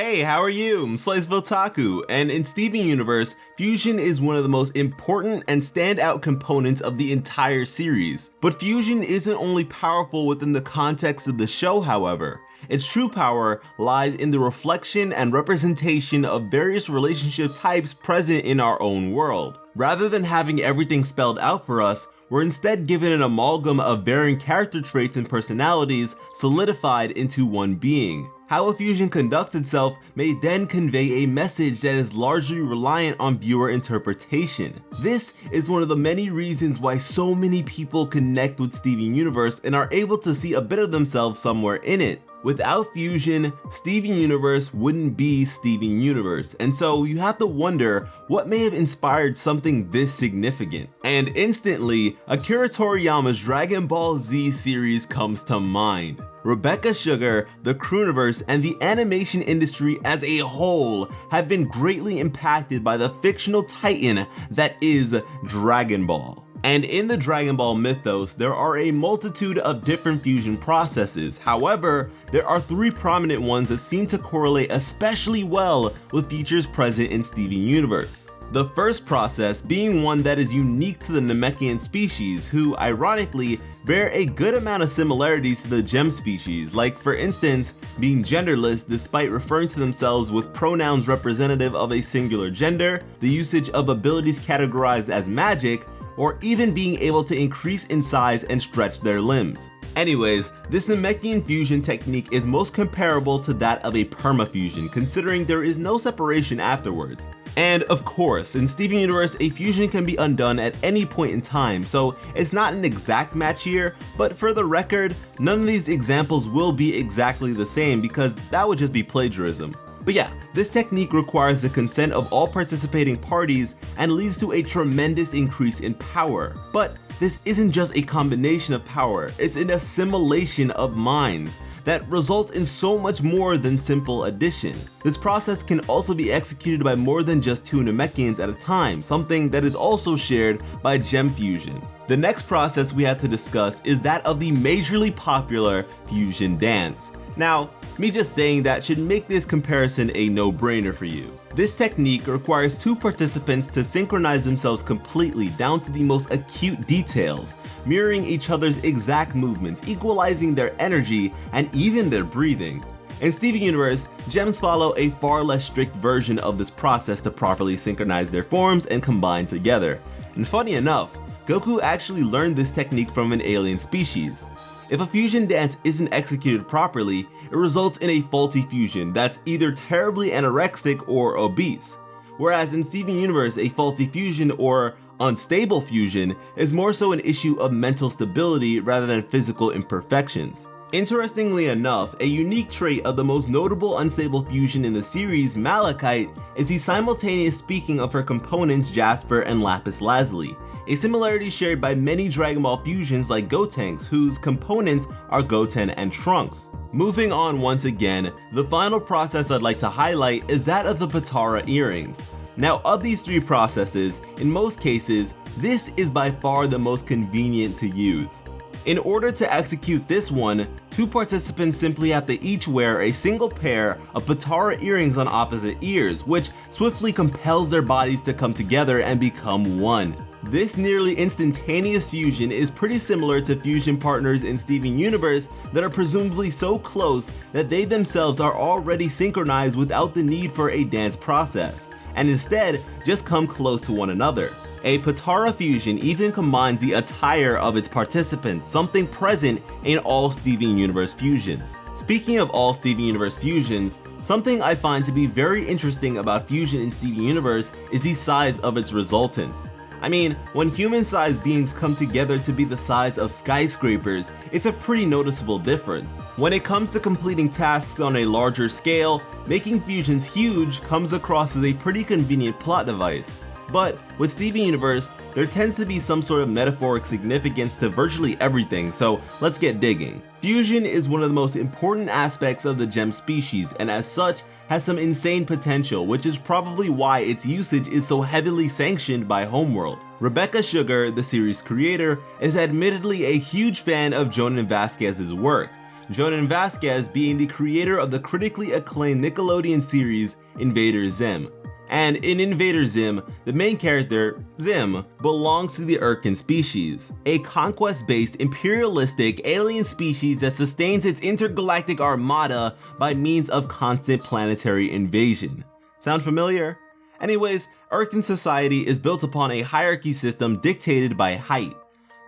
Hey, how are you? I'm SliceofOtaku, and in Steven Universe, fusion is one of the most important and standout components of the entire series. But fusion isn't only powerful within the context of the show, however. Its true power lies in the reflection and representation of various relationship types present in our own world. Rather than having everything spelled out for us, we're instead given an amalgam of varying character traits and personalities solidified into one being. How a fusion conducts itself may then convey a message that is largely reliant on viewer interpretation. This is one of the many reasons why so many people connect with Steven Universe and are able to see a bit of themselves somewhere in it. Without fusion, Steven Universe wouldn't be Steven Universe, and so you have to wonder what may have inspired something this significant. And instantly, Akira Toriyama's Dragon Ball Z series comes to mind. Rebecca Sugar, the Crewniverse, and the animation industry as a whole have been greatly impacted by the fictional titan that is Dragon Ball. And in the Dragon Ball mythos, there are a multitude of different fusion processes. However, there are three prominent ones that seem to correlate especially well with features present in Steven Universe. The first process being one that is unique to the Namekian species, who, ironically, bear a good amount of similarities to the gem species, like for instance, being genderless despite referring to themselves with pronouns representative of a singular gender, the usage of abilities categorized as magic, or even being able to increase in size and stretch their limbs. Anyways, this Namekian fusion technique is most comparable to that of a permafusion, considering there is no separation afterwards. And of course, in Steven Universe, a fusion can be undone at any point in time, so it's not an exact match here, but for the record, none of these examples will be exactly the same because that would just be plagiarism. But yeah, this technique requires the consent of all participating parties and leads to a tremendous increase in power. But this isn't just a combination of power, it's an assimilation of minds that results in so much more than simple addition. This process can also be executed by more than just two Namekians at a time, something that is also shared by gem fusion. The next process we have to discuss is that of the majorly popular fusion dance. Now, me just saying that should make this comparison a no-brainer for you. This technique requires two participants to synchronize themselves completely down to the most acute details, mirroring each other's exact movements, equalizing their energy and even their breathing. In Steven Universe, gems follow a far less strict version of this process to properly synchronize their forms and combine together. And funny enough, Goku actually learned this technique from an alien species. If a fusion dance isn't executed properly, it results in a faulty fusion that's either terribly anorexic or obese. Whereas in Steven Universe, a faulty fusion or unstable fusion is more so an issue of mental stability rather than physical imperfections. Interestingly enough, a unique trait of the most notable unstable fusion in the series, Malachite, is the simultaneous speaking of her components Jasper and Lapis Lazuli, a similarity shared by many Dragon Ball fusions like Gotenks, whose components are Goten and Trunks. Moving on once again, the final process I'd like to highlight is that of the Potara earrings. Now, of these three processes, in most cases, this is by far the most convenient to use. In order to execute this one, two participants simply have to each wear a single pair of Potara earrings on opposite ears, which swiftly compels their bodies to come together and become one. This nearly instantaneous fusion is pretty similar to fusion partners in Steven Universe that are presumably so close that they themselves are already synchronized without the need for a dance process, and instead just come close to one another. A Potara fusion even combines the attire of its participants, something present in all Steven Universe fusions. Speaking of all Steven Universe fusions, something I find to be very interesting about fusion in Steven Universe is the size of its resultants. I mean, when human-sized beings come together to be the size of skyscrapers, it's a pretty noticeable difference. When it comes to completing tasks on a larger scale, making fusions huge comes across as a pretty convenient plot device. But with Steven Universe, there tends to be some sort of metaphoric significance to virtually everything, so let's get digging. Fusion is one of the most important aspects of the gem species, and as such, has some insane potential, which is probably why its usage is so heavily sanctioned by Homeworld. Rebecca Sugar, the series creator, is admittedly a huge fan of Jonan Vasquez's work. Jonan Vasquez being the creator of the critically acclaimed Nickelodeon series Invader Zim. And in Invader Zim, the main character, Zim, belongs to the Urkin species, a conquest-based imperialistic alien species that sustains its intergalactic armada by means of constant planetary invasion. Sound familiar? Anyways, Urkin society is built upon a hierarchy system dictated by height.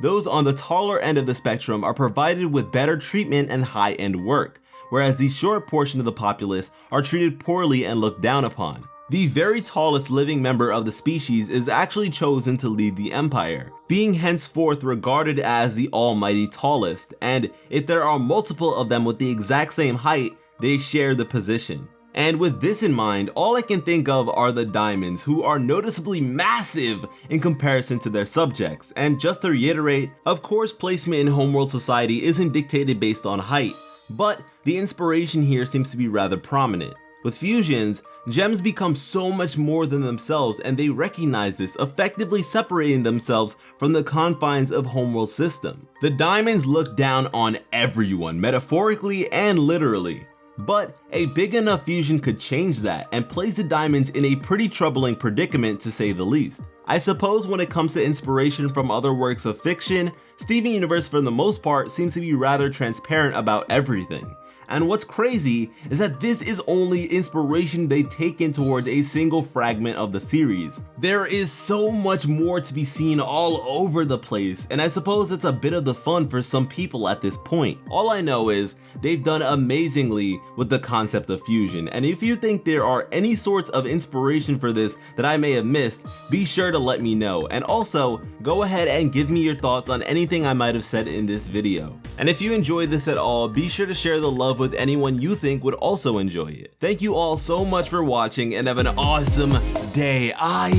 Those on the taller end of the spectrum are provided with better treatment and high-end work, whereas the short portion of the populace are treated poorly and looked down upon. The very tallest living member of the species is actually chosen to lead the empire, being henceforth regarded as the almighty tallest, and if there are multiple of them with the exact same height, they share the position. And with this in mind, all I can think of are the diamonds, who are noticeably massive in comparison to their subjects. And just to reiterate, of course placement in Homeworld society isn't dictated based on height, but the inspiration here seems to be rather prominent. With fusions, gems become so much more than themselves, and they recognize this, effectively separating themselves from the confines of Homeworld's system. The diamonds look down on everyone, metaphorically and literally. But a big enough fusion could change that and place the diamonds in a pretty troubling predicament, to say the least. I suppose when it comes to inspiration from other works of fiction, Steven Universe for the most part seems to be rather transparent about everything. And what's crazy is that this is only inspiration they've taken towards a single fragment of the series. There is so much more to be seen all over the place, and I suppose it's a bit of the fun for some people at this point. All I know is they've done amazingly with the concept of fusion, and if you think there are any sorts of inspiration for this that I may have missed, be sure to let me know. And also, go ahead and give me your thoughts on anything I might have said in this video. And if you enjoyed this at all, be sure to share the love with anyone you think would also enjoy it. Thank you all so much for watching, and have an awesome day. I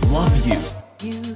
love you.